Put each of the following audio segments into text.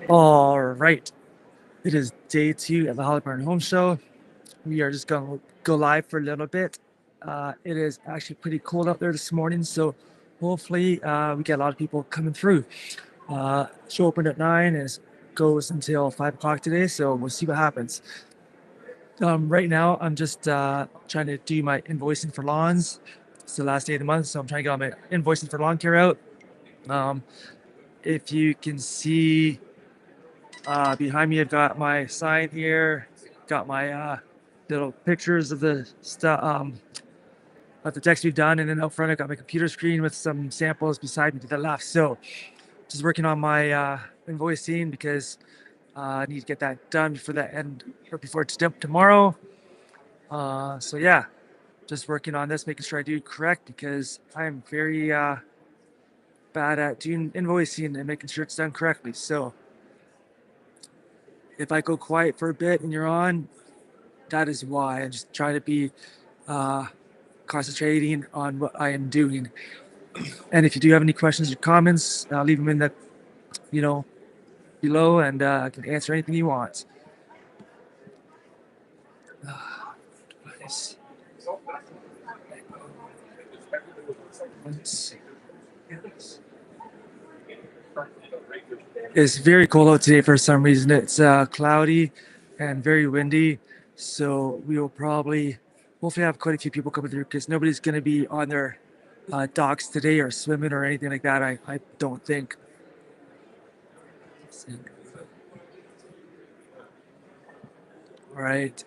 All right, it is day 2 at the Haliburton Home Show. We are just going to go live for a little bit. It is actually pretty cold out there this morning, so hopefully we get a lot of people coming through. Show opened at 9 and it goes until 5 o'clock today, so we'll see what happens. Right now, I'm just trying to do my invoicing for lawns. It's the last day of the month, so I'm trying to get all my invoicing for lawn care out. If you can see behind me, I've got my sign here, got my little pictures of the stuff, of the decks we've done, and then out front I got my computer screen with some samples beside me to the left. So just working on my invoicing because I need to get that done before the end or before it's due tomorrow. So yeah, just working on this, making sure I do it correct because I'm very bad at doing invoicing and making sure it's done correctly. So if I go quiet for a bit and you're on, that is why. I just try to be concentrating on what I am doing. And if you do have any questions or comments, leave them in the, below, and I can answer anything you want. Nice. Let's see. It's very cold out today for some reason. It's cloudy and very windy, so we will hopefully have quite a few people coming through because nobody's going to be on their docks today or swimming or anything like that. I don't think. All right.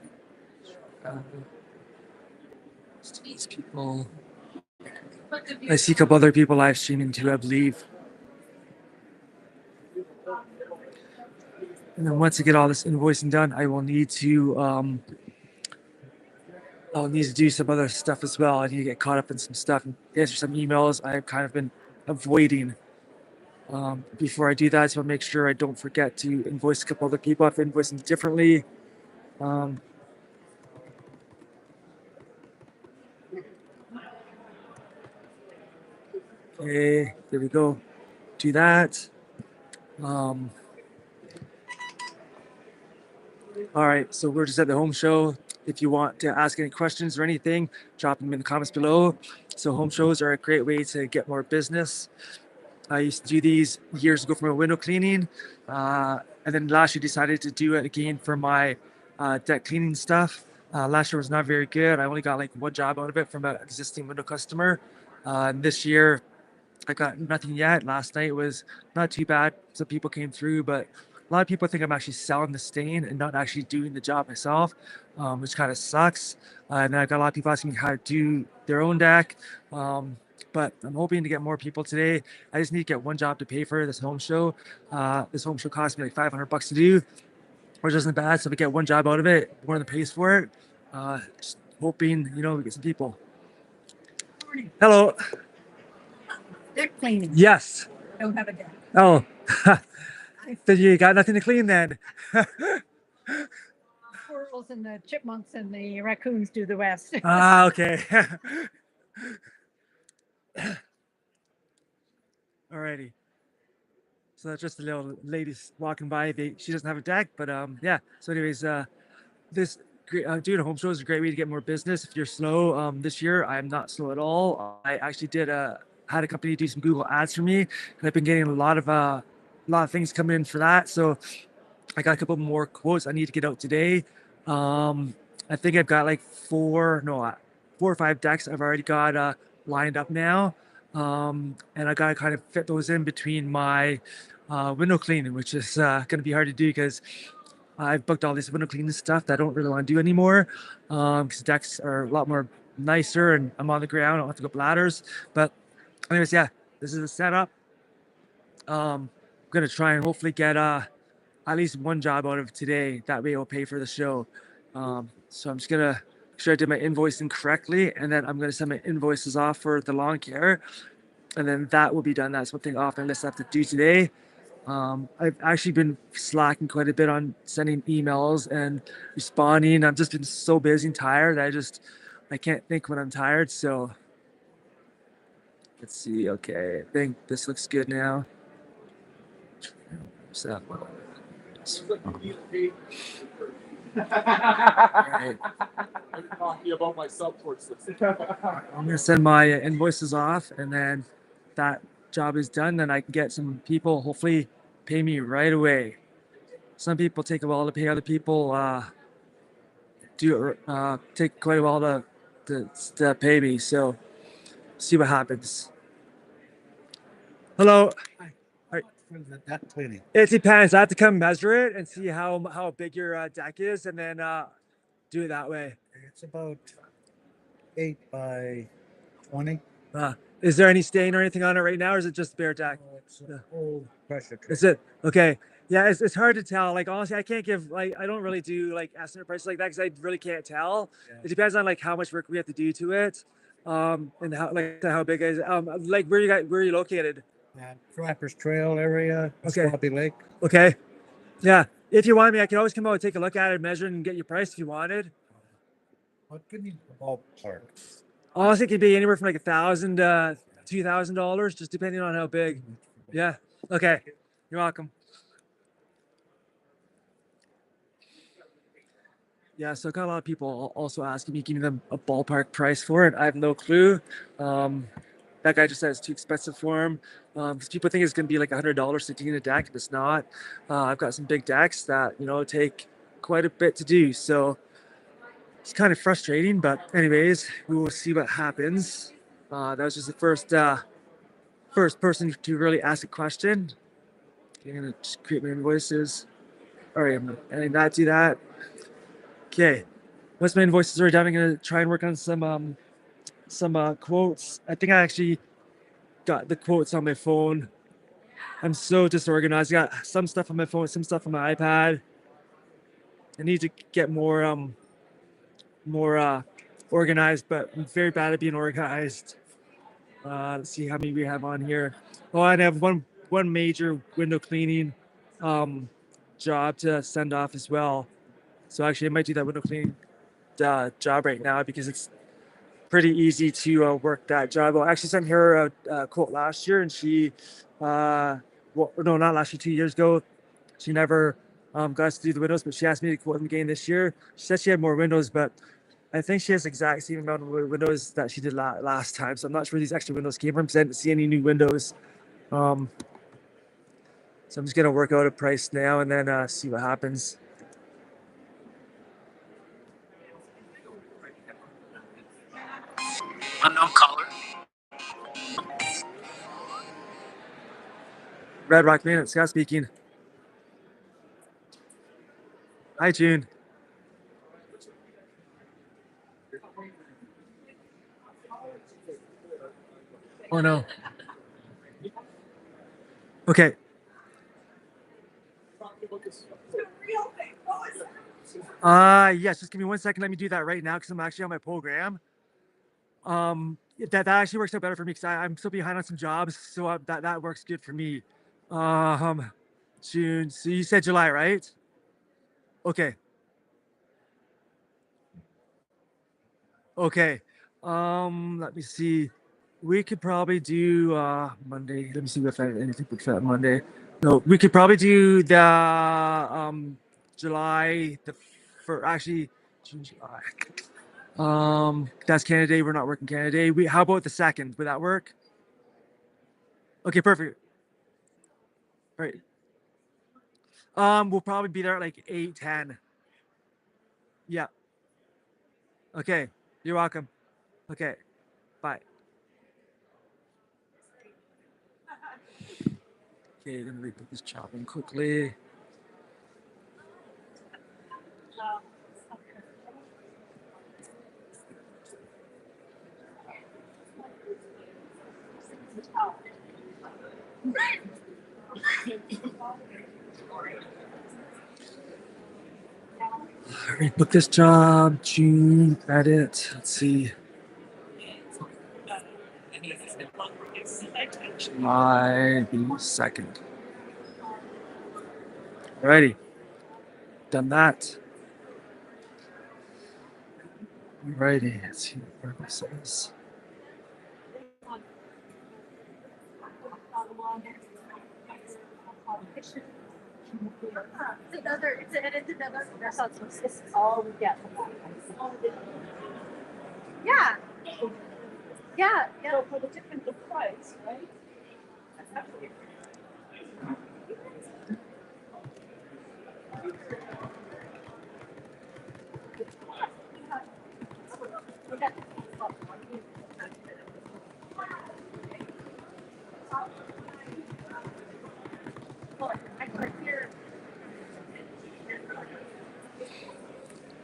These people. I see a couple other people live streaming too, I believe. And then once I get all this invoicing done, I will need to I'll need to do some other stuff as well. I need to get caught up in some stuff and answer some emails I've kind of been avoiding. Before I do that, so I'll make sure I don't forget to invoice a couple other people. I have to invoice them differently. Okay, there we go. Do that. All right, so we're just at the home show. If you want to ask any questions or anything, drop them in the comments below. So home shows are a great way to get more business. I used to do these years ago for my window cleaning, and then last year decided to do it again for my deck cleaning stuff. Last year was not very good. I only got like one job out of it from an existing window customer. And this year, I got nothing yet. Last night was not too bad. Some people came through, but a lot of people think I'm actually selling the stain and not actually doing the job myself, which kind of sucks. And then I got a lot of people asking me how to do their own deck. But I'm hoping to get more people today. I just need to get one job to pay for this home show. This home show cost me like $500 to do, which isn't bad. So if we get one job out of it, more than pays for it. Just hoping, we get some people. Morning. Hello. Deck cleaning. Yes. Don't have a deck. Oh. Then you got nothing to clean then. Squirrels and the chipmunks and the raccoons do the rest. Okay. Alrighty. So that's just a little lady walking by. She doesn't have a deck, but yeah. So anyways, this doing a home show is a great way to get more business. If you're slow, this year I'm not slow at all. I actually had a company do some Google ads for me, and I've been getting a lot of things coming in for that. So I got a couple more quotes I need to get out today. I think I've got like 4 or 5 decks I've already got lined up now. And I got to kind of fit those in between my window cleaning, which is going to be hard to do because I've booked all this window cleaning stuff that I don't really want to do anymore, because decks are a lot more nicer and I'm on the ground. I don't have to go up ladders. But anyways, yeah, this is the setup. I'm going to try and hopefully get at least one job out of today. That way it'll pay for the show. So I'm just going to make sure I did my invoicing correctly, and then I'm going to send my invoices off for the lawn care, and then that will be done. That's one thing off my list I have to do today. I've actually been slacking quite a bit on sending emails and responding. I've just been so busy and tired. I can't think when I'm tired. So let's see. Okay, I think this looks good now. So, right. I'm gonna send my invoices off, and then that job is done. Then I can get some people, hopefully, pay me right away. Some people take a while to pay. Other people take quite a while to pay me. So see what happens. Hello. Hi. All right. That cleaning. It depends. I have to come measure it and see how big your deck is, and then do it that way. It's about 8 by 20. Is there any stain or anything on it right now, or is it just bare deck? Oh, it's an old pressure treat. Is it okay? Yeah, it's hard to tell. Like honestly, I can't give I don't really do like estimate prices like that because I really can't tell. Yeah. It depends on like how much work we have to do to it, and how big it is. Like where are you located? Trappers Trail area, Okay. Swampy Lake. Okay, yeah. If you want me, I can always come out and take a look at it, measure it, and get your price if you wanted. What give me the ballpark? Honestly, it could be anywhere from like $1,000 to $2,000, just depending on how big. Yeah. Okay. You're welcome. Yeah, so I got a lot of people also asking me, giving them a ballpark price for it. I have no clue. That guy just said it's too expensive for him. Because people think it's going to be like $100 to clean a deck, but it's not. I've got some big decks that, take quite a bit to do. So it's kind of frustrating, but anyways, we will see what happens. That was just the first person to really ask a question. Okay, I'm gonna just create my invoices. All right, I'm gonna not do that. Okay, once my invoices are done, I'm gonna try and work on some quotes. I think I actually got the quotes on my phone. I'm so disorganized. I got some stuff on my phone, some stuff on my iPad. I need to get more organized, but I'm very bad at being organized. Let's see how many we have on here. Oh, I have one major window cleaning job to send off as well. So actually, I might do that window cleaning job right now because it's pretty easy to work that job. I actually sent her a quote last year, and she, well, no, not last year, 2 years ago. She never got us to do the windows, but she asked me to quote them again this year. She said she had more windows, but I think she has the exact same amount of windows that she did last time. So I'm not sure where these extra windows came from because I didn't see any new windows. So I'm just going to work out a price now and then see what happens. Unknown caller. Red Rock Maintenance, Scott speaking. Hi, June. Oh, no. Okay. Yes, just give me 1 second. Let me do that right now because I'm actually on my program. That actually works out better for me because I'm still behind on some jobs, so that works good for me. June. So you said July, right? Okay. Okay. Let me see. We could probably do Monday. Let me see if I have anything booked for that Monday. No, we could probably do the July for actually June, July. That's Canada Day. We're not working Canada Day. How about the 2nd? Would that work? Okay, perfect. All right. We'll probably be there at like 8:10. Yeah. Okay. You're welcome. Okay. Bye. Okay, let me put this chopping quickly. Rebook this job, June, edit. Let's see. July the 2nd. Alrighty. Done that. Alrighty. Let's see what this says. This is all we get. Yeah. Yeah. Yeah. So for the difference of price, right?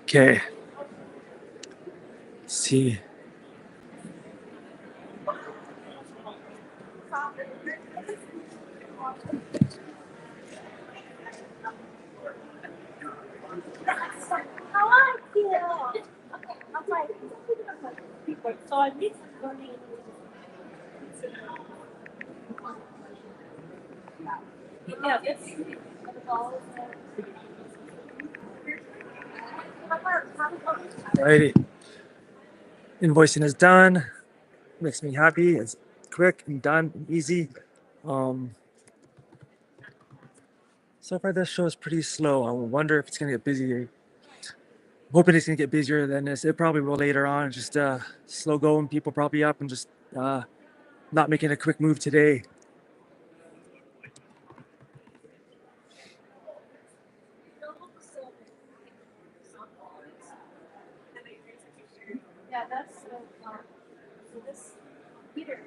Okay. Let's see. So I need learning. Yeah, it's Alrighty. Invoicing is done. Makes me happy. It's quick and done and easy. So far this show is pretty slow. I wonder if it's gonna get busier. Hoping it's gonna get busier than this. It probably will later on. Just slow going, people probably up and just not making a quick move today. yeah, that's so this Peter,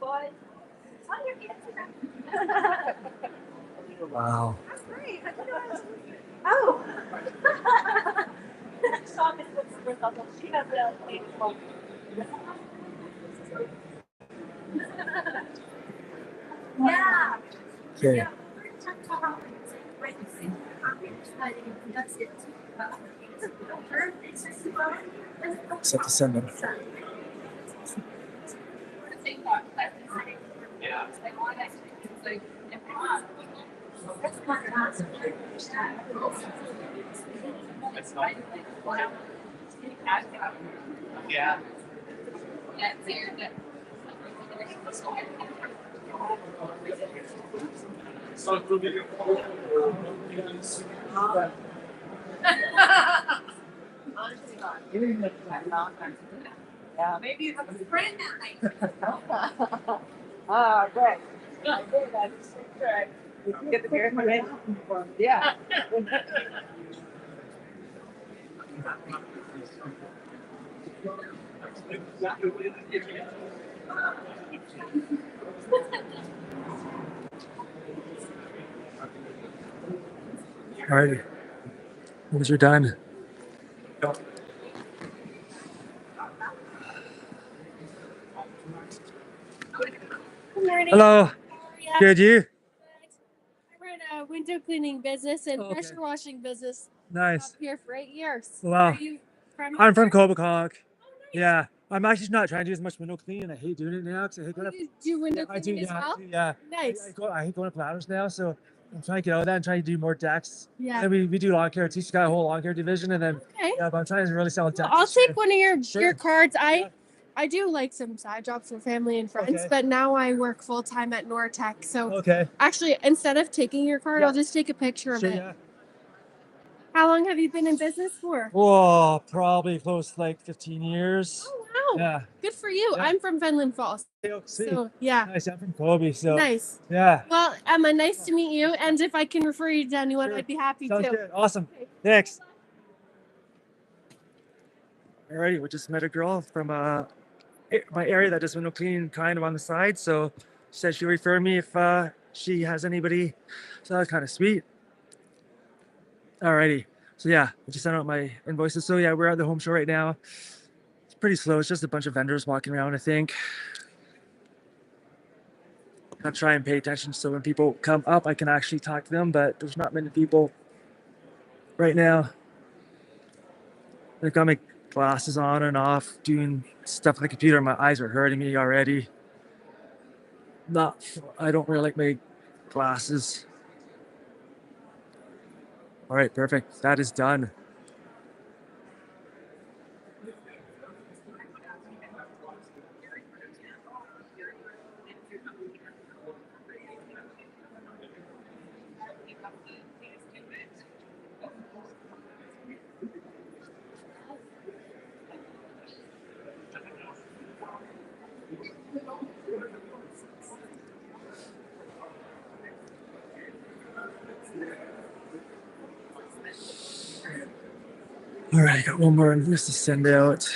but it's on your Instagram. Wow. That's great. Oh. Sean is with us. She has a yeah. Okay. Yeah. Set to send them. Yeah. Yeah. Maybe you have a friend now. Ah, great. I did. I just sure. You can get the beer ready. Yeah. Alrighty. Those are done. Good morning. Hello. How are ya? Good, you? Good. I run a window cleaning business and Okay. pressure washing business up Nice. here for 8 years. Wow. Are you from I'm from here? Coboconk. Oh, nice. Yeah. I'm actually not trying to do as much window cleaning. I hate doing it now because I hate going Oh, up. you do window I do, cleaning as yeah, well? yeah. Nice. I hate going up ladders now, so I'm trying to get out of that and trying to do more decks. Yeah. And we do lawn care too. She's got a whole lawn care division, and then Okay. yeah, but I'm trying to really sell Well, decks. I'll this year. take one of your Sure. cards. Yeah. I do like some side jobs for family and friends, Okay. but now I work full time at Nortec. So Okay. actually, instead of taking your card, Yeah. I'll just take a picture of Sure. it. Yeah. How long have you been in business for? Oh, probably close to like 15 years. Oh, wow. Yeah. Good for you. Yeah. I'm from Fenland Falls. See. So, yeah. Nice. I'm from Kobe, so Nice. yeah. Well, Emma, nice to meet you. And if I can refer you to anyone, Sure. I'd be happy Sounds to. good. Awesome. Okay. Thanks. Alrighty, we just met a girl from my area that does window cleaning kind of on the side. So she said she'll refer me if she has anybody. So that's kind of sweet. Alrighty. So yeah, I just sent out my invoices. So yeah, we're at the home show right now. It's pretty slow. It's just a bunch of vendors walking around, I think. I'll try and pay attention so when people come up, I can actually talk to them, but there's not many people right now. I've got my glasses on and off, doing stuff on the computer. My eyes are hurting me already. I don't really like my glasses. All right, perfect. That is done. All right, got one more invoice to send out.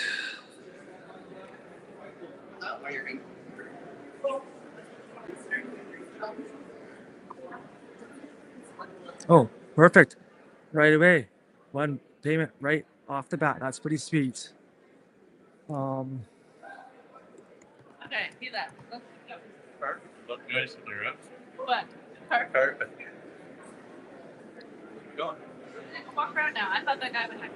Oh, perfect. Right away. One payment right off the bat. That's pretty sweet. Okay, see that. Look nice in there, huh? What? Perfect. Perfect. Go. Walk around now. I thought that guy would have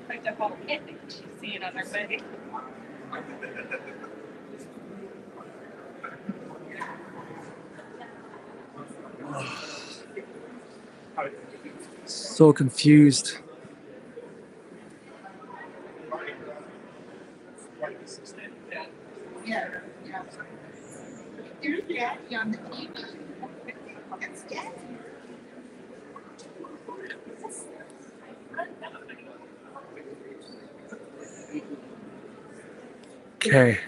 picked up all the candy she's seeing on her face. So confused. Okay.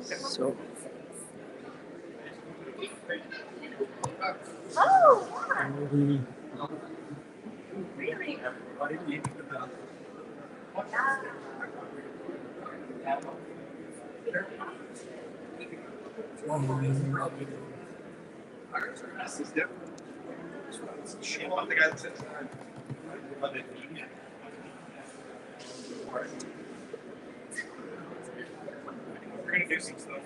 So Oh, really? We're gonna do some stuff.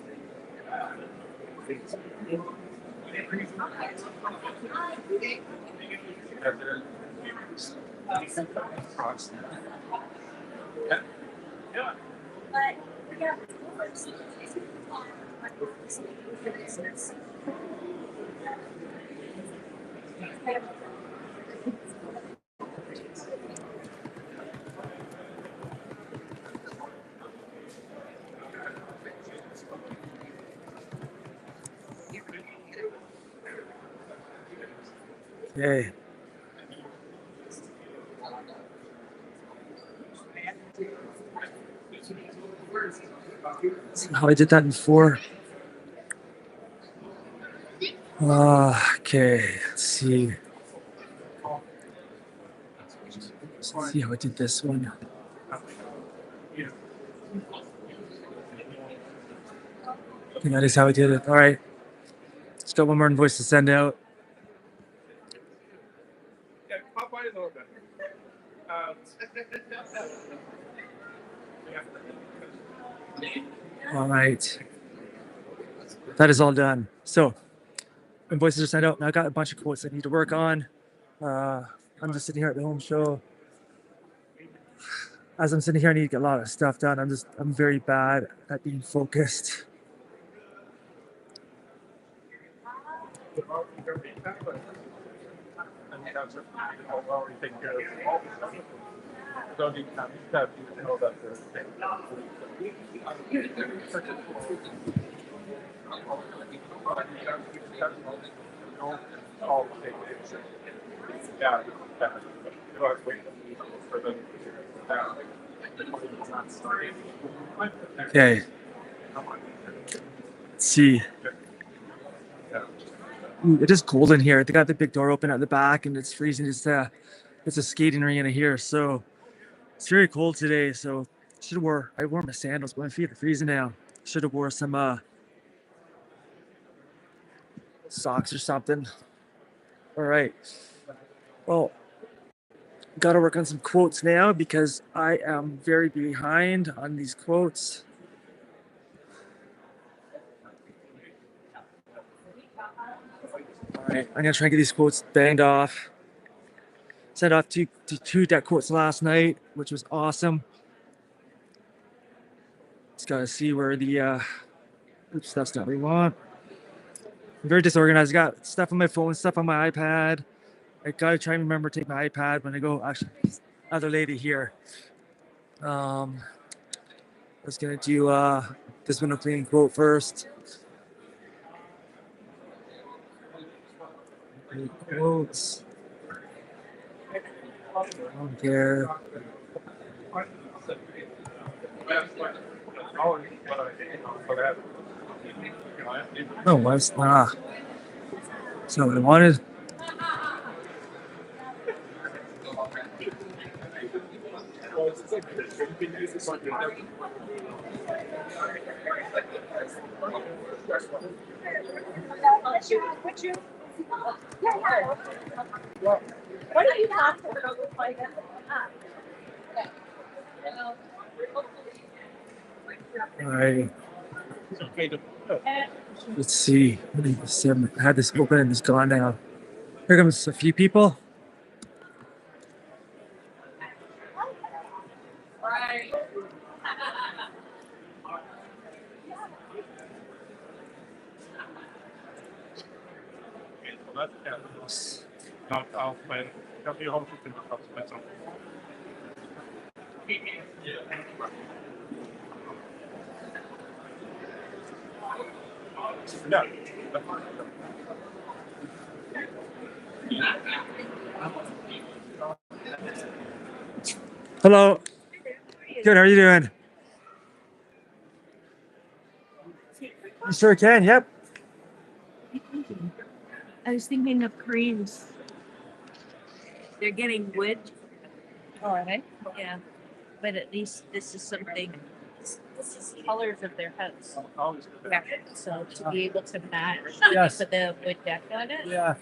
okay. See how I did that before. Okay, let's see. Let's see how I did this one. I think that is how I did it. All right. Just got one more invoice to send out. Yeah, pop by a little bit. All right. That is all done. So invoices are sent out. Now I got a bunch of quotes I need to work on. I'm just sitting here at the home show. As I'm sitting here, I need to get a lot of stuff done. I'm very bad at being focused. Okay. Let's see. Ooh, it is cold in here. They got the big door open at the back and it's freezing. It's a skating arena here. So it's very cold today. So I wore my sandals, but my feet are freezing now. Should have wore some socks or something. All right. Well, Got to work on some quotes now because I am very behind on these quotes. All right, I'm gonna try and get these quotes banged off. Sent off two deck quotes last night, which was awesome. Just gotta see where the oops, that's not what we want. I'm very disorganized. I got stuff on my phone, stuff on my iPad. I gotta try and remember to take my iPad when I go. Actually, other lady here. I was gonna do this window cleaning quote first. Quotes. I don't care. No, what's it's not what I wanted. Why don't you talk to her? All right. Let's see. I had this open and it's gone now. Here comes a few people. I'll play. I'll be home to play something. Yeah. Hello. Good. How are you doing? You sure can. Yep. I was thinking of Koreans. They're getting wood. Oh, are they? Yeah. But at least this is something. This is colors of their house. Yeah. So to be able to match Yes. with the wood deck on it. Yeah.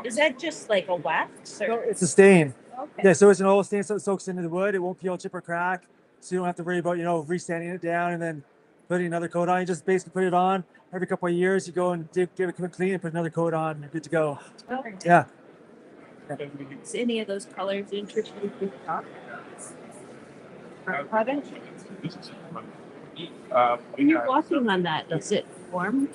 Is that just like a wax No, or? it's a stain. Okay. Yeah. So it's an oil stain, so it soaks into the wood. It won't peel, chip, or crack. So you don't have to worry about resanding it down and then putting another coat on. You just basically put it on every couple of years. You go and give it a quick clean and put another coat on. And you're good to go. Okay. Yeah. Is any of those colors interesting to talk? Pardon? When you're walking on that, is it warm?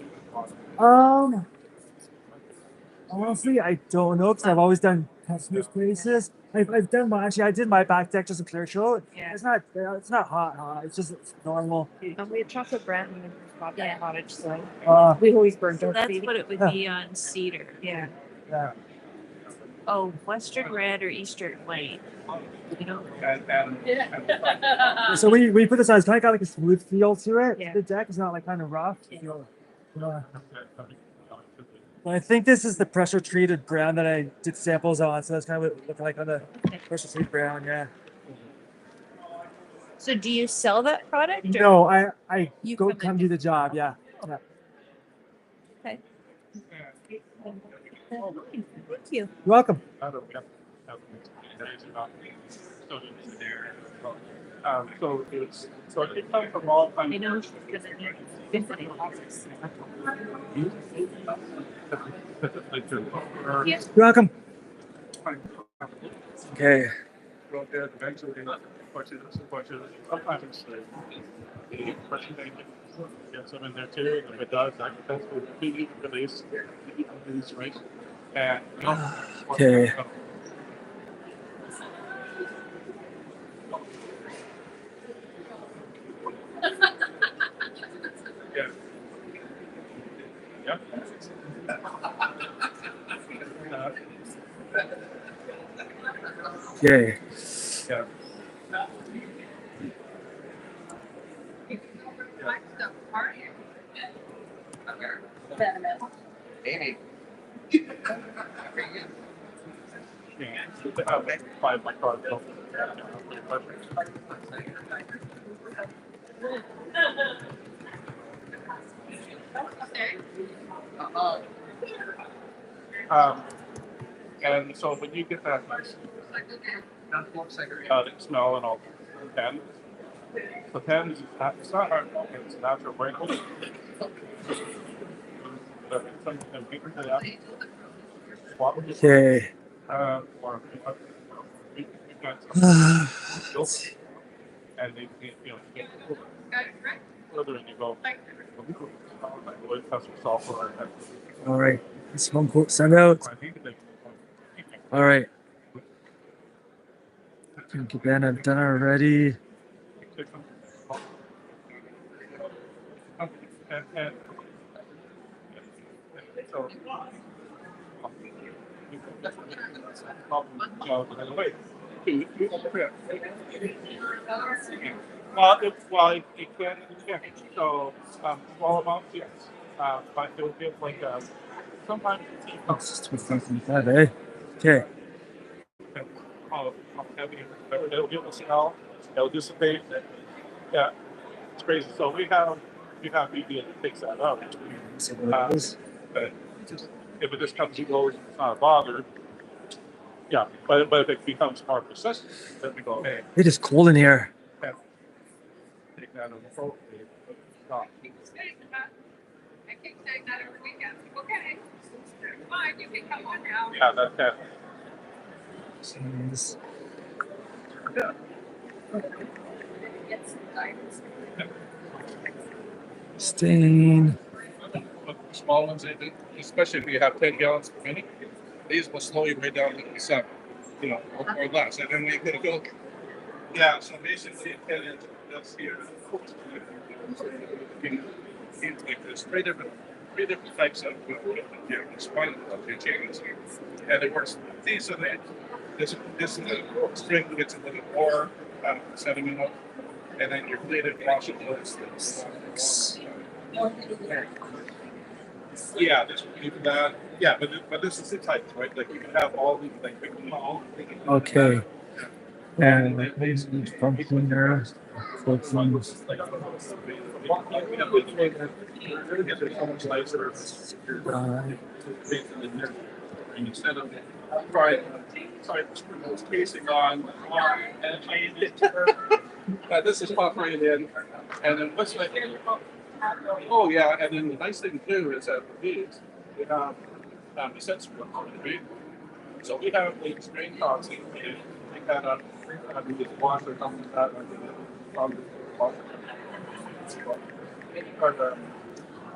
Honestly, I don't know because I've always done customers places. I've done my I did my back deck just a clear show. Yeah. It's not hot. It's just normal. We had chocolate bread and coffee Yeah. cottage, so Uh, we always burn So dark that's baby. what it would be on cedar. Yeah. yeah. Oh, western red or eastern white. You know? So when you put this on, it's kind of got like a smooth feel to it. Yeah. The deck is not like kind of rough. But I think this is the pressure treated brown that I did samples on. So that's kind of what it looked like on the pressure treated brown. Yeah. So do you sell that product? Or? No, I You go come come and do the job. Yeah. Yeah. Okay. Thank you. You're welcome. So it comes from all kinds I know she's gonna need visiting office. You're welcome. Okay. Sometimes it's the question they get some in there too. If it does, that's what we release these race. And Okay. Yeah. Yep. Okay. Yeah. Amy. Five my car. And so when you get that nice smell and all, pen, the pen is it's not hard, it's natural wrinkle. Okay. Or you've got some and they, you know, further and you go, custom software. All right. This one quote send out. All right. Okay, Ben, I've done already. And so, it can. So, small amounts, yes. But it will give like sometimes Oh, it's just 25, eh? Okay. it'll give a smell, it'll dissipate. Yeah, it's crazy. So we have BB that takes that out. So what it is. But if it just comes and goes, it's not a bother. Yeah, but if it becomes more persistent, then we go, hey, It is cold in here. take that over. Stop. I keep saying that every weekend. Okay. Fine, you can come on now. Yeah, that's that. Jeez. Yeah. Stain. But the small ones, they do, especially if you have 10 gallons per minute, these will slow you way down to 7, you know, or less. And then when you're going to go, yeah, so basically, that's here. Like there's three different types of spine of your chains, and it works. These are this is the string that gets a little more sediment up, and then your plated washing this. Yeah, this you can yeah, but this is the type, right? Like you can have all these like all. Okay. And these from cleaner. Instead of trying to put those casing on and change it, this is pop right in, and then what's like, oh yeah, and then the nice thing too is that with these, we have the sensor on the big. So we have the strain toxin, and take that up, we just wash or something like that, or the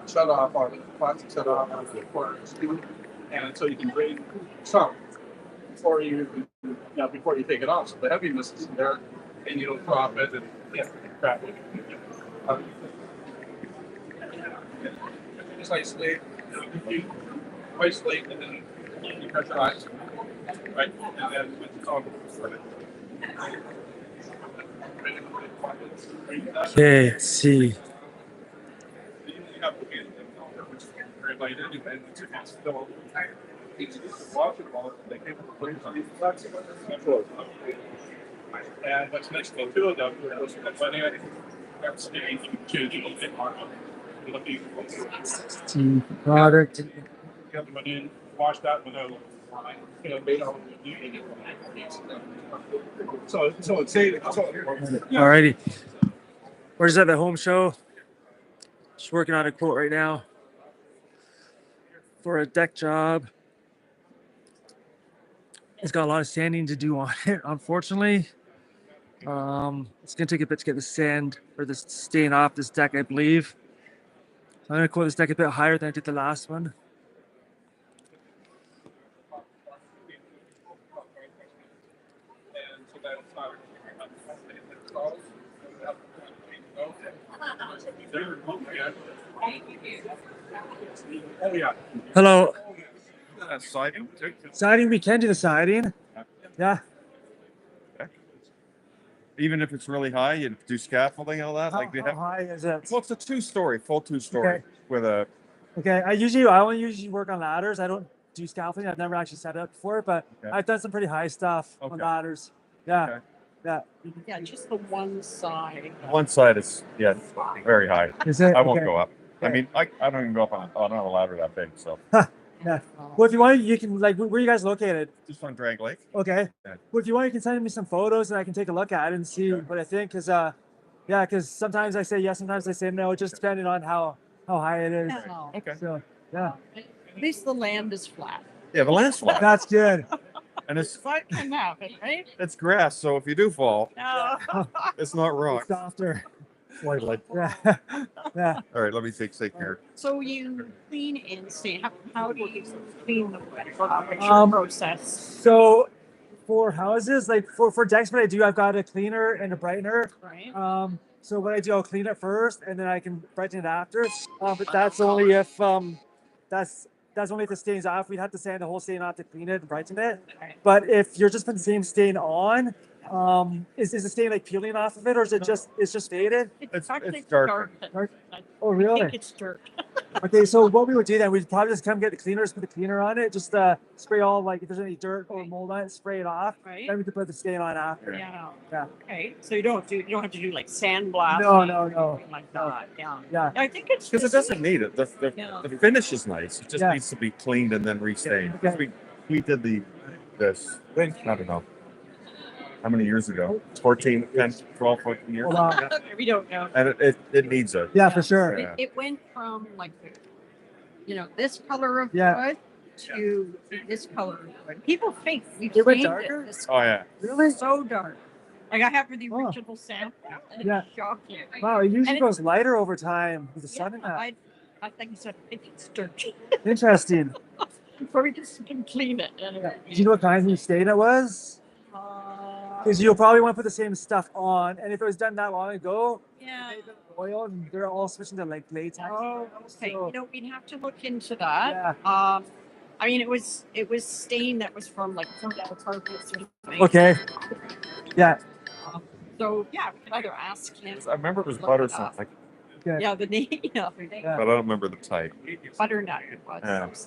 shut off on the plastic shut off on the corner, and so you can drain some before you take it off. So the heaviness is there, and you don't drop it and crap it. Just isolate, and then you pressurize, right? And then it's all Okay, let's see. And what's next to the two of them is the financial stage to See product. get them in, wash that without so it's saving. Alrighty. We're just at the home show. Just working on a quote right now for a deck job. It's got a lot of sanding to do on it, unfortunately. It's gonna take a bit to get the sand or the stain off this deck, I believe. So I'm gonna quote this deck a bit higher than I did the last one. Oh yeah. Hello. Siding. Siding, we can do the siding. Yeah. Even if it's really high, you do scaffolding and all that. Like they How have. high is it? Well, it's a two-story, full two-story Okay. with a. Okay, I only usually work on ladders. I don't do scaffolding. I've never actually set it up before, but Okay. I've done some pretty high stuff on Okay. ladders. Yeah. Okay. Yeah. Yeah, just the one side. One side is very high. Is it? I won't Okay. go up. I Okay. mean, I don't even go up on a ladder that big. So Yeah. Well, if you want, you can like, where are you guys located? Just on Drag Lake. Okay. Yeah. Well, if you want, you can send me some photos and I can take a look at it and see what I think. Cause yeah, cause sometimes I say yes, sometimes I say no, just depending on how high it is. No. Okay. So yeah, At least the land is flat. Yeah, the land's flat. that's good. And it's What can happen, right? it's grass, so if you do fall, No. it's not rock. It's softer. Slightly. Yeah. Yeah. All right, let me take here. So you clean and stain. How do you clean the wood? What's your process? So for houses, like for decks, what I do, I've got a cleaner and a brightener. Right. So what I do, I'll clean it first and then I can brighten it after. But that's only if that's only if the stain's off. We'd have to sand the whole stain off to clean it and brighten it. Right. But if you're just putting the same stain on, is the stain like peeling off of it, or is it just faded? It's actually darker. Dark? Oh, I really? think it's dirt. Okay, so what we would do then, we'd probably just come get the cleaners, put the cleaner on it, just spray all, like, if there's any dirt or mold on it, spray it off. Right. Then we could put the stain on after. Yeah. Yeah. Okay. So you don't have to do like sandblasting. No. Anything like that. Yeah. Yeah. I think it's Because it doesn't need it. Yeah. The finish is nice. It just Yeah. needs to be cleaned and then restained. Okay. We did this, I don't know, how many years ago? 14, 10, 12, 14 years. Hold on. we don't know. And it needs it. Yeah, for sure. Yeah. It went from like, this color of Yeah. wood to this color of wood. People think we've It went changed darker? it. This Oh yeah. Really? so dark. Like I have the Oh. original sample. And Yeah. it's shocking. Wow, it usually And goes lighter over time with the sun and that. I think it's dirt. Interesting. Before we just can clean it. Yeah. Anyway. Do you know what kind of stain it was? Because you'll probably want to put the same stuff on, and if it was done that long ago, Yeah. they put oil and they're all switching to like latex. Oh, okay. So- We'd have to look into that. Yeah. I mean, it was stain that was from like some carpets or something. Okay. Yeah. So yeah, we could either ask him. I remember it was Look butter it up. something, Okay. Yeah, the name. Yeah. Yeah. but I don't remember the type. Butternut it was. Yeah. That was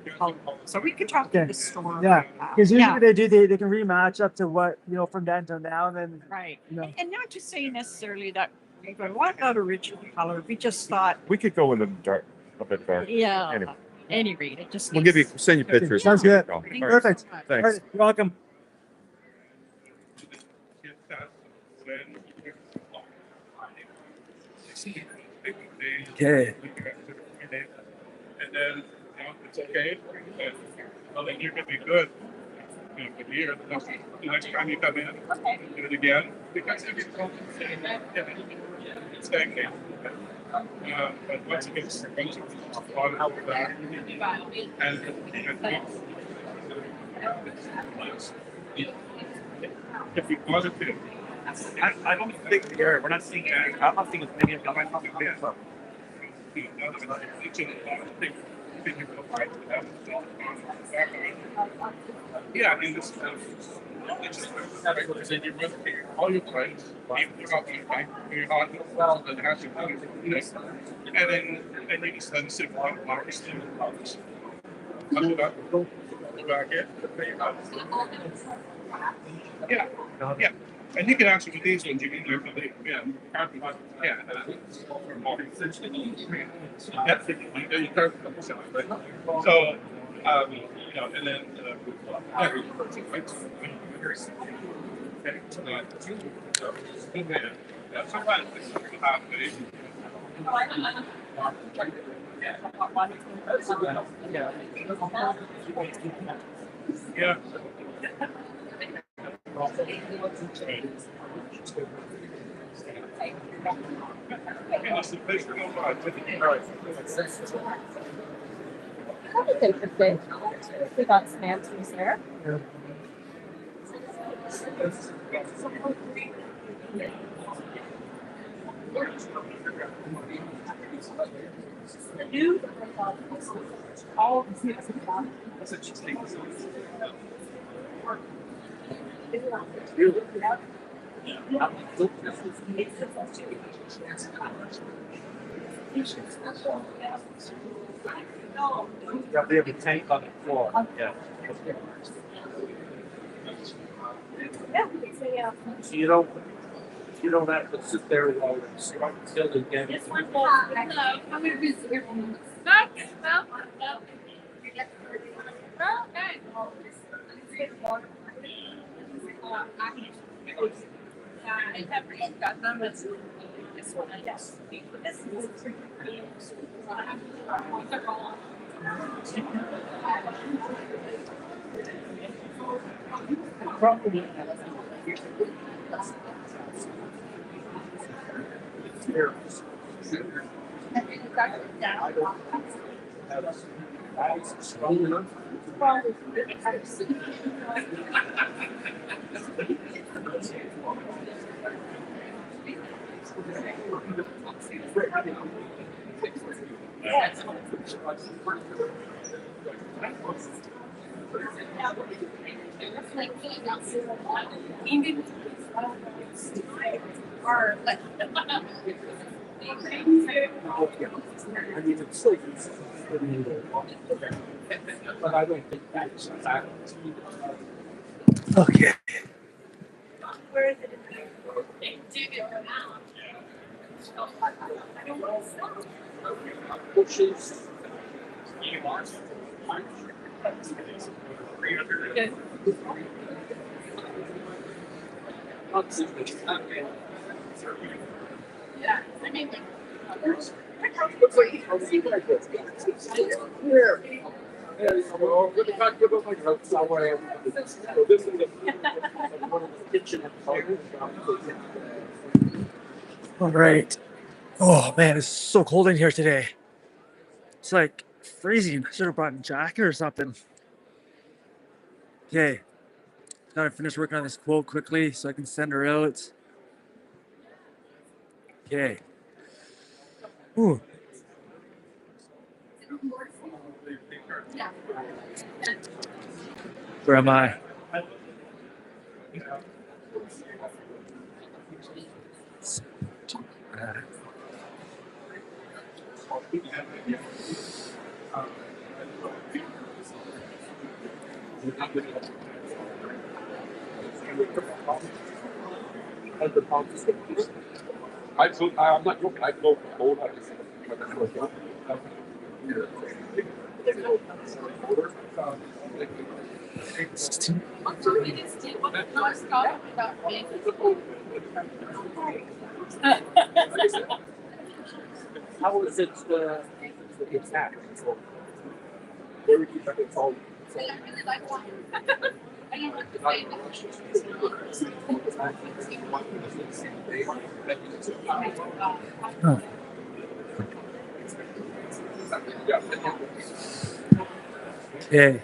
the color. So we could talk to Okay. the store. Yeah. about that. Because usually Yeah. what they do, they can rematch up to what, from then to now, and then, Right. you know. And not to say necessarily that we want that original color. We just thought, We could go in the dark, a bit dark. yeah. Anyway. Any rate, it just. We'll send you Okay, pictures. sounds good. All right. Perfect. All Thanks. right, you're welcome. Okay. And then, it's okay. Well, then you're gonna be good. For the year, the next time you come in, do it again. Because if it's stagnant. But once it gets on out of that, and if you wanted to. I don't think we're not seeing it. I'm not seeing as many as I might probably think so. Yeah, I mean, this all your plates, you're not going to bank, you're not going to have to do this. And then you just then sit on marks and marks. Go back in. Yeah, yeah. And you can actually do these ones, you can do it, yeah. So, and then, sometimes yeah. We got some answers there. Yeah, they have a tank on the floor. Yeah. So you don't have to sit there and still again. This one was, how many visitors? No. Okay. I have got them. It's this one, yes. This is Probably. I don't have eyes strong enough. I mean, it's so easy. But I don't think that's a fact. Okay. Bushes. yeah, I mean, All right. Oh man, it's so cold in here today. It's like freezing. I should have brought a jacket or something. Okay. Gotta finish working on this quote quickly so I can send her out. Okay. Ooh. Where am I? I'm not joking. I go old. How is it attack? Where would you think it's all? Oh. Okay.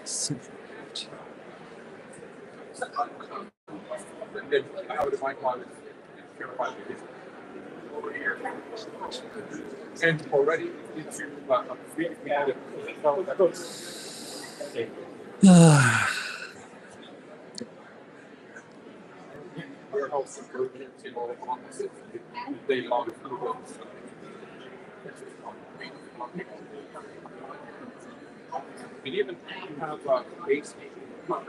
And already into warehouse improvements, you know, they long we even have base but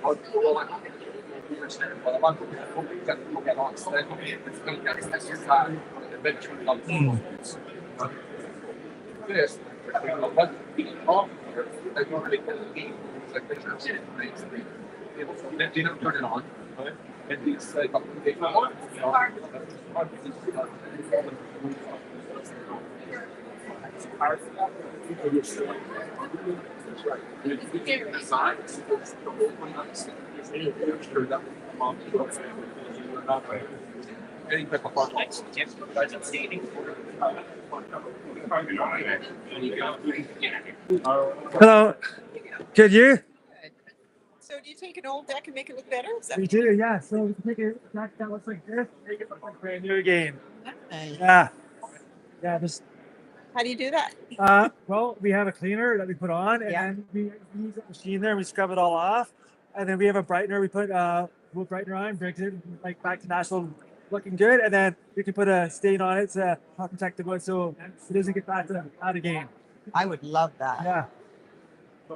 a lot of people get on set. It's going to get eventually this, off here, I don't really get the game. Like they don't turn it on. And these like they any type of projects. Hello. Good, you? So do you take an old deck and make it look better? Is that We do, yeah. So we can take a deck that looks like this, make it look like brand new again. nice? Yeah. Yeah, just How do you do that? well, we have a cleaner that we put on, and Yeah. then we use a machine there, we scrub it all off, and then we have a brightener. We put wood brightener on, brings it like back to natural, looking good, and then we can put a stain on it to help protect the wood so it doesn't get back to out again. I would love that. Yeah.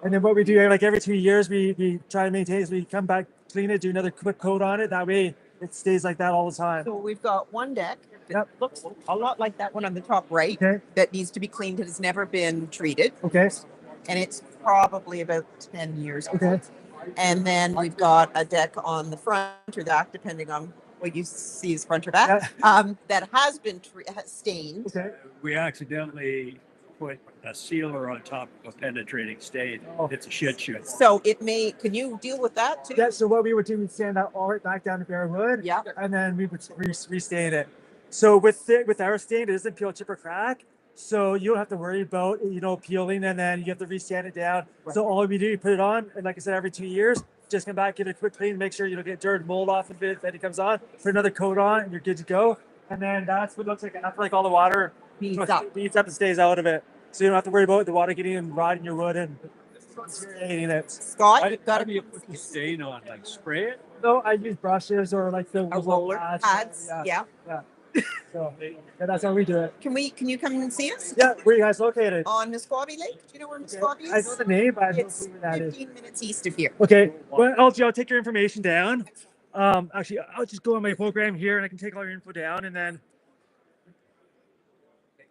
And then what we do, like every 2 years, we try to maintain it. So we come back, clean it, do another quick coat on it. That way, it stays like that all the time. So we've got one deck that Yep. looks a lot like that one on the top right Okay. that needs to be cleaned. It has never been treated. Okay. and it's probably about 10 years old. Okay. And then we've got a deck on the front or back, depending on what you see as front or back, that has been stained. Okay. We accidentally put a sealer on top of a penetrating stain. It's a shit show. So it may, can you deal with that too? Yeah, so what we would do, we'd sand that all right back down to bare wood. Yeah. And then we would restain it. So with our stain, it doesn't peel, chip, or crack. So you don't have to worry about, you know, peeling, and then you have to resand it down. Right. So all we do, you put it on, and like I said, every 2 years, just come back, give it a quick clean, make sure you don't get dirt and mold off of it. Then it comes on, put another coat on, and you're good to go. And then that's what it looks like after like all the water Beads up and stays out of it. So you don't have to worry about the water getting and rotting your wood and hating it. Scott, you've got How do you put the stain on? Like spray it? No, I use brushes or like the roller pads. Yeah. So that's how we do it. Can you come and see us? Yeah, where are you guys located? On Musquaby Lake. Do you know where Musquaby is? I know the name, but I don't It's know where that is. 15 minutes east of here. Okay, well, I'll take your information down. Actually, I'll just go on my program here, and I can take all your info down, and then.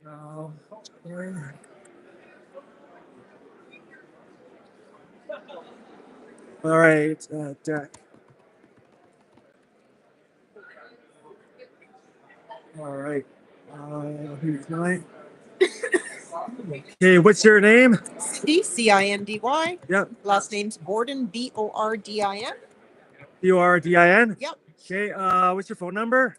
All right, deck. All right. Who's mine? Okay, what's your name? Cindy, Cindy. Yep. Last name's Bordin, Bordin. Bordin? Yep. Okay, what's your phone number?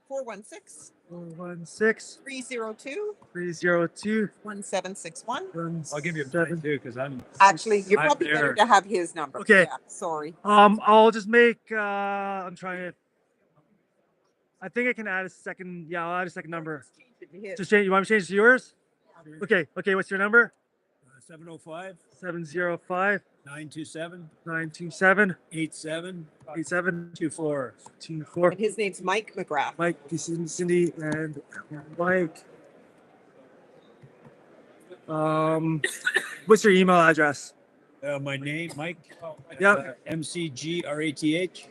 416 416 302 302 1761. I'll give you mine too, because I'm Actually, you're I'm probably better there. to have his number. Okay. Yeah, sorry. I'll just make I'm trying to I think I can add a second. Yeah, I'll add a second number. Just change. You want me to change to yours? Okay. Okay. What's your number? 705 705 927 927 87 8724. 24. And his name's Mike McGrath. Mike, this is Cindy and Mike. What's your email address? My name, Mike. Yep. MCGRATH.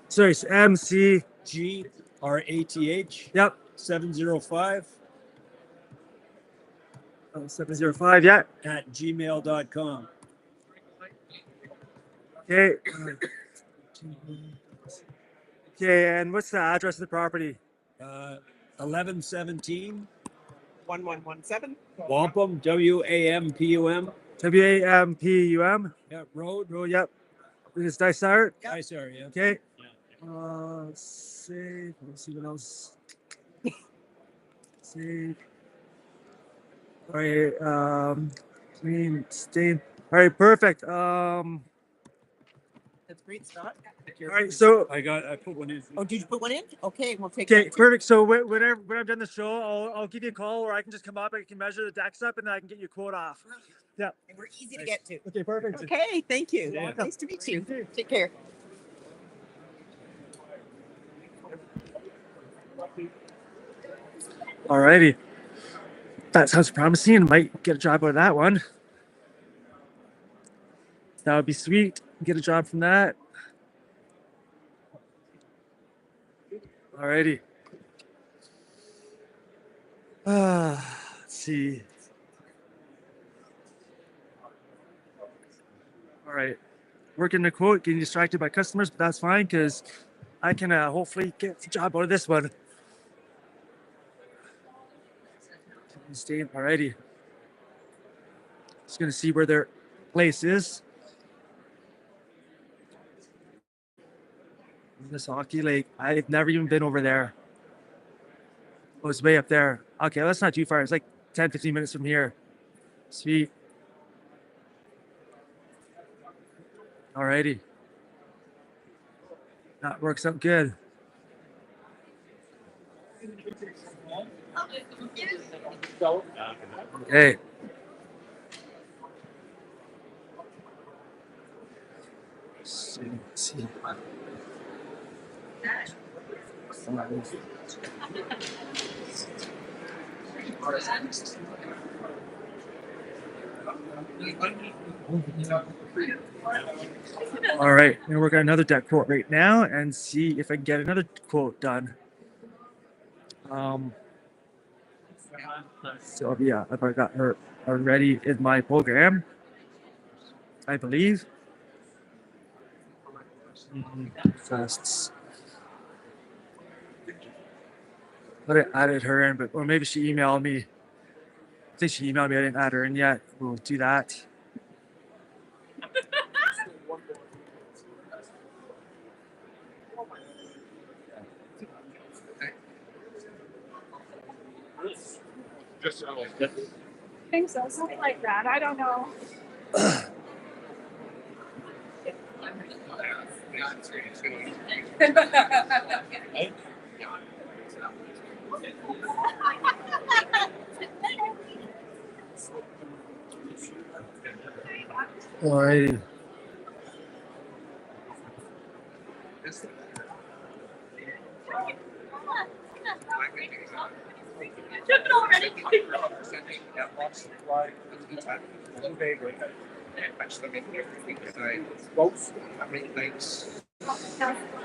Sorry, MC. GRATH. Yep. 705 705. Yeah. at gmail.com. Okay. Okay, and what's the address of the property? 1117 1117 Wampum, WAMPUM. WAMPUM. Yeah, road. Oh, yep. This is Dysart. I sorry, yeah. Okay. Yeah. Save. Let's see what else. Save. All right. Clean stain. All right. Perfect. That's great, Scott. All right. So. I put one in. Oh, did you put one in? Okay, we'll take Okay. that too. Perfect. So when I've done the show, I'll give you a call, or I can just come up. I can measure the decks up, and then I can get you a quote off. Yeah. And we're easy to get to. Okay. Perfect. Okay, thank you. Yeah. Nice to meet you. Take care. Alrighty. That sounds promising. Might get a job out of that one. That would be sweet. Get a job from that. Alrighty. Let's see. All right. Working the quote, getting distracted by customers, but that's fine because I can hopefully get a job out of this one. Staying alrighty. Just gonna see where their place is. Misaki Lake. I've never even been over there. Oh, it's way up there. Okay, that's not too far. It's like 10-15 minutes from here. Sweet. Alrighty. That works out good. Okay. Let's see. All right, I'm gonna work on another deck quote right now and see if I can get another quote done. So yeah, I've already got her already in my program, I believe. Tests. But I added her in, but or maybe she emailed me. I think she emailed me. I didn't add her in yet. We'll do that. Just I think so, something like that. I don't know. Alrighty.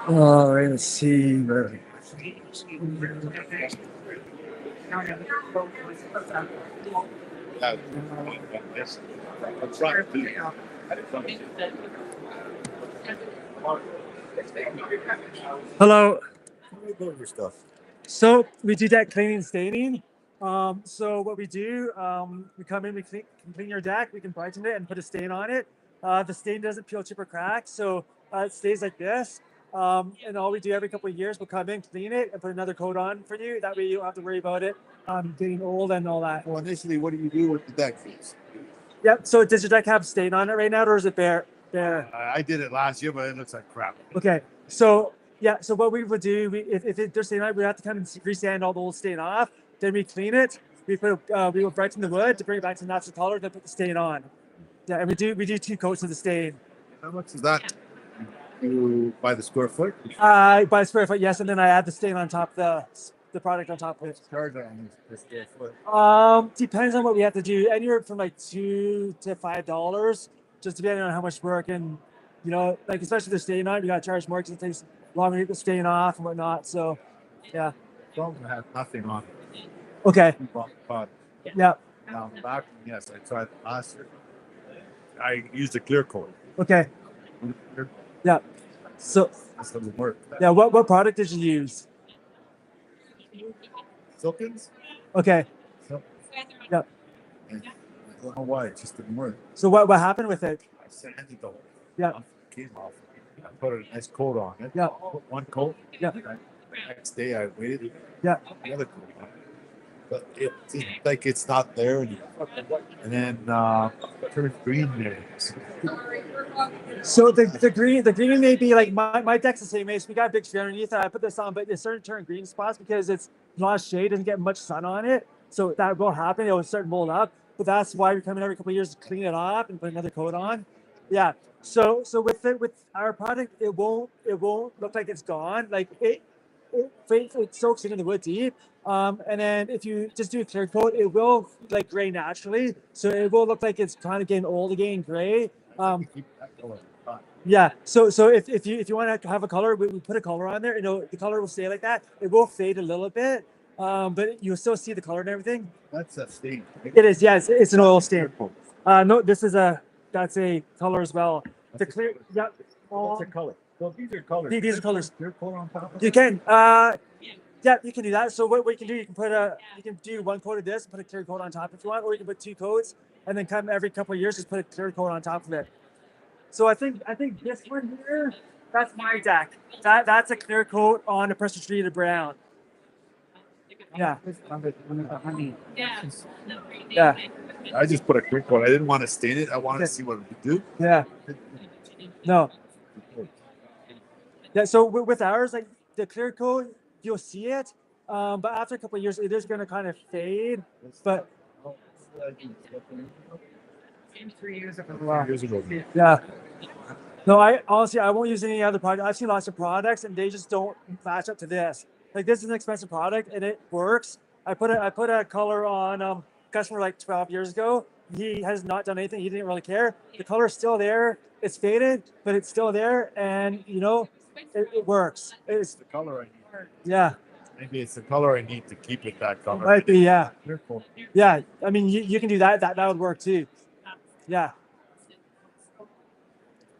Alright, let's see. Hello. Your stuff. So we do deck cleaning and staining. So what we do, we come in, we clean your deck, we can brighten it and put a stain on it. The stain doesn't peel, chip, or crack, so it stays like this. And all we do every couple of years, we'll come in, clean it, and put another coat on for you. That way you don't have to worry about it getting old and all that. Well, initially, what do you do with the deck fees? Yep. So does your deck have stain on it right now, or is it bare? I did it last year, but it looks like crap. Okay. So yeah. So what we would do, if there's stain on it, we have to come and resand all the old stain off. Then we clean it. We will brighten the wood to bring it back to the natural color. Then put the stain on. Yeah, and we do 2 coats of the stain. How much is that? You buy the square foot? By square foot, yes, and then I add the stain on top, the product on top of it. Charge on the square foot. Depends on what we have to do. Anywhere from like $2 to $5, just depending on how much work and like especially the stain on it, you gotta charge more because it takes longer to get the stain off and whatnot. So, yeah. Don't have nothing on it. Okay. But yeah. Now back, yes, I tried last year. I used a clear coat. Okay. Yeah. So this doesn't work. Yeah. What product did you use? Silkins? Okay. Yeah. I don't know why, it just didn't work. So what happened with it? I sanded the whole came off. I put a nice coat on it. Yeah. Put one coat. Yeah. Next day I waited. Yeah. The other coat on. But it's like it's not there anymore. And then turned green there. So the green may be like my deck's the same way. So we got a big tree underneath it. I put this on, but it's starting to turn green spots because it's not shade, doesn't get much sun on it. So that will happen. It will start to mold up. But that's why we come in every couple of years to clean it off and put another coat on. Yeah. So with our product, it won't look like it's gone. Like it soaks into the wood deep. And then if you just do a clear coat, it will like gray naturally. So it will look like it's kind of getting old again, gray. Yeah. So if you want to have a color, we put a color on there. The color will stay like that. It will fade a little bit, but you'll still see the color and everything. That's a stain. It is. Yeah, it's an oil stain. No, that's a color as well. The clear. Yeah. What's the color? So these are colors. These are colors. Clear coat on top of You it? can. Yeah, you can do that. So what you can do, you can do one coat of this, put a clear coat on top if you want, or you can put 2 coats and then come every couple of years, just put a clear coat on top of it. So I think this one here, that's my deck. That's a clear coat on a pressure treated brown. Yeah. Yeah. I just put a quick coat. I didn't want to stain it. I wanted to see what it would do. Yeah. No. Yeah. So with ours, like the clear coat, you'll see it, but after a couple of years, it is going to kind of fade. But 3 years ago. Yeah. No, I honestly won't use any other product. I've seen lots of products and they just don't match up to this. Like this is an expensive product and it works. I put a color on customer like 12 years ago. He has not done anything. He didn't really care. The color is still there. It's faded, but it's still there, and it works. It's The color I need. yeah. Maybe it's the color I need to keep it that color. Might be, yeah. Careful. Yeah, I mean, you can do that. That would work too. Yeah.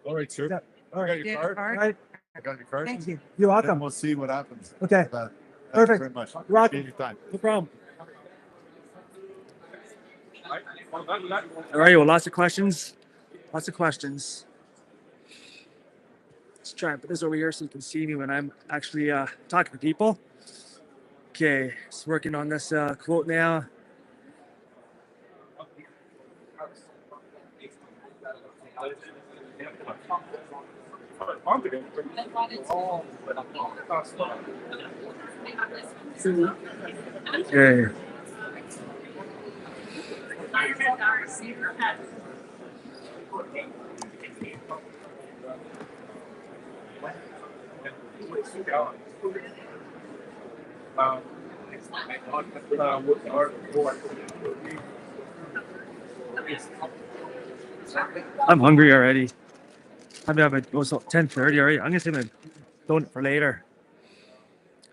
All right, sir. Yeah. I got your card. All right. I got your card. Thank you. You're Then welcome. we'll see what happens. Okay. Thank Perfect. you very much. You're welcome. Appreciate your time. No problem. All right. Well, lots of questions. Lots of questions. Let's try and put this over here so you can see me when I'm actually talking to people. Okay, just working on this quote now. Okay. I'm hungry already. I'm having it's 10:30 already. I'm gonna save my donut for later.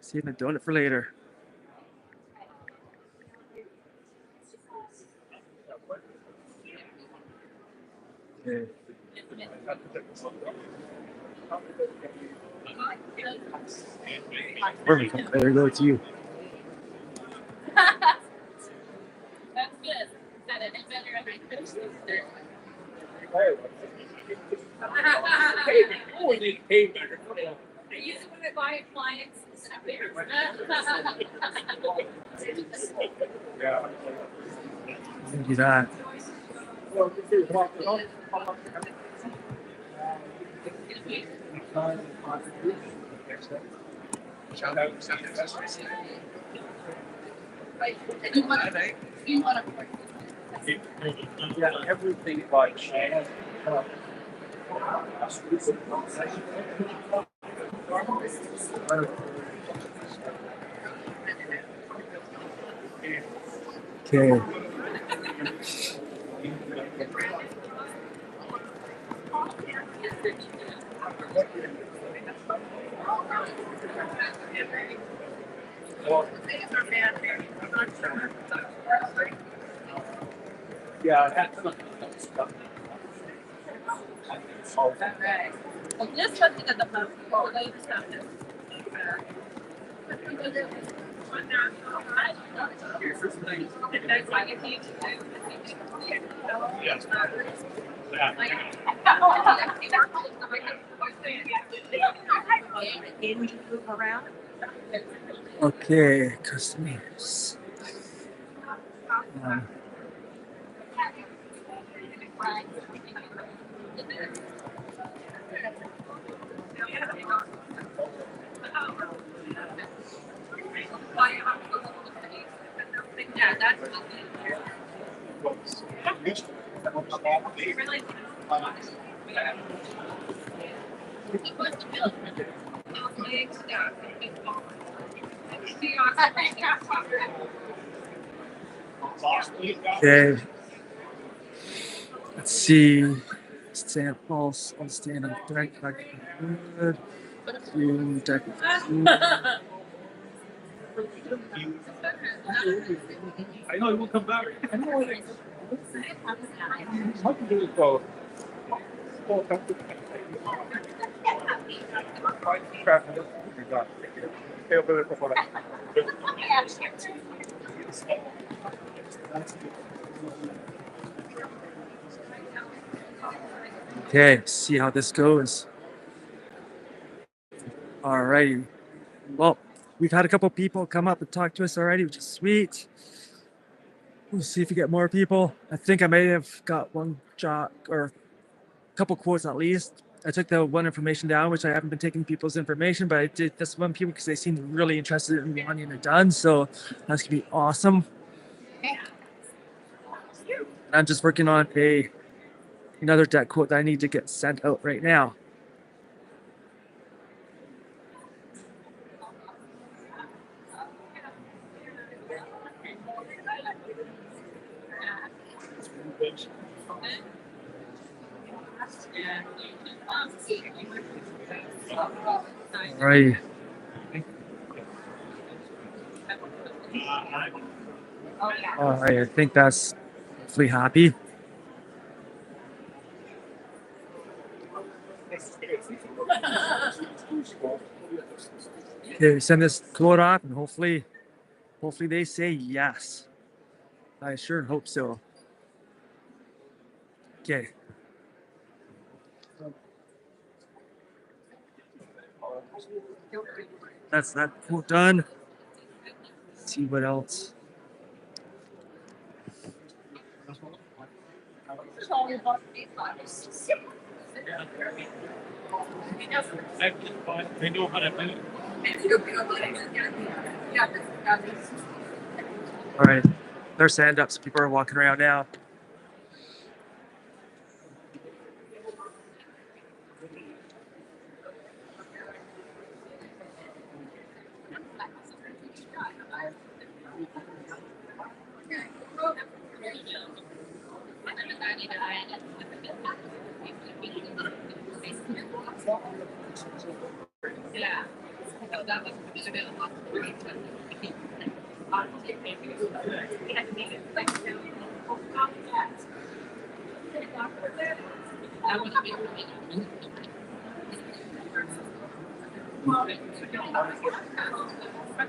Save my donut for later. Okay. Perfect. There go to you. That's good. That it better at my I use it when I buy appliances. Yeah. Do that. You want to Yeah, everything but Okay. yeah, that's stuff. Alright. Well, just looking at the phone, well, they just have to. That's why you need to Can we move around? Okay, customers. Yeah, that's really Okay. Let's see. Stand pulse. I'll stand on direct. Good. I know it will come back. How to do it both? Okay, see how this goes. All righty. Well, we've had a couple people come up and talk to us already, which is sweet. We'll see if we get more people. I think I may have got one job or a couple quotes at least. I took the one information down, which I haven't been taking people's information, but I did this one people because they seemed really interested in wanting it done. So that's gonna be awesome. I'm just working on another deck quote that I need to get sent out right now. All right. All right, I think that's hopefully happy. Okay, send this quote off, and hopefully they say yes. I sure hope so. Okay. That's that quote done. Let's see what else. They know how to do it. All right, there's stand ups. People are walking around now. Yeah.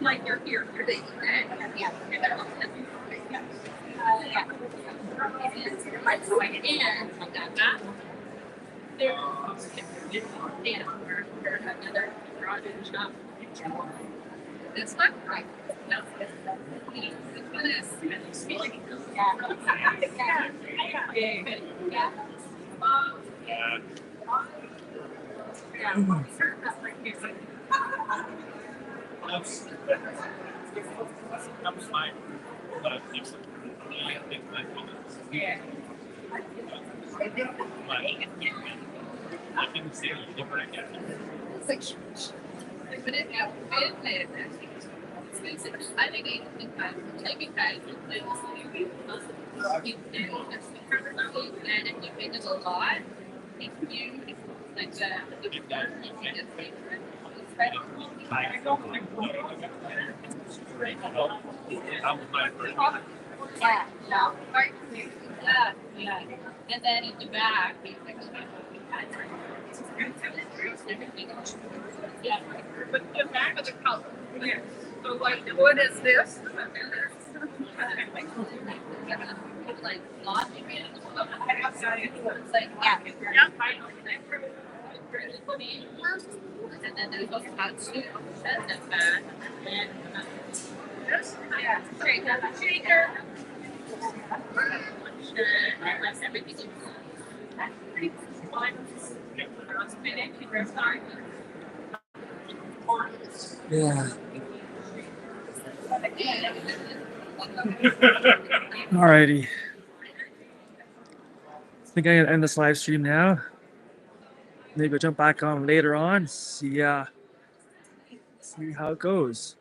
Like you're here, yeah. It's not right. No. I think and if you think it's a lot, if you like yeah. And then in the back, yeah. But the back of the color. Yeah. So like, what is this? Like logic it's like and then there's also hot soup and then back and shaker. Everything. Yeah. Alrighty. I think I'm gonna end this live stream now. Maybe I'll jump back on later on. See how it goes.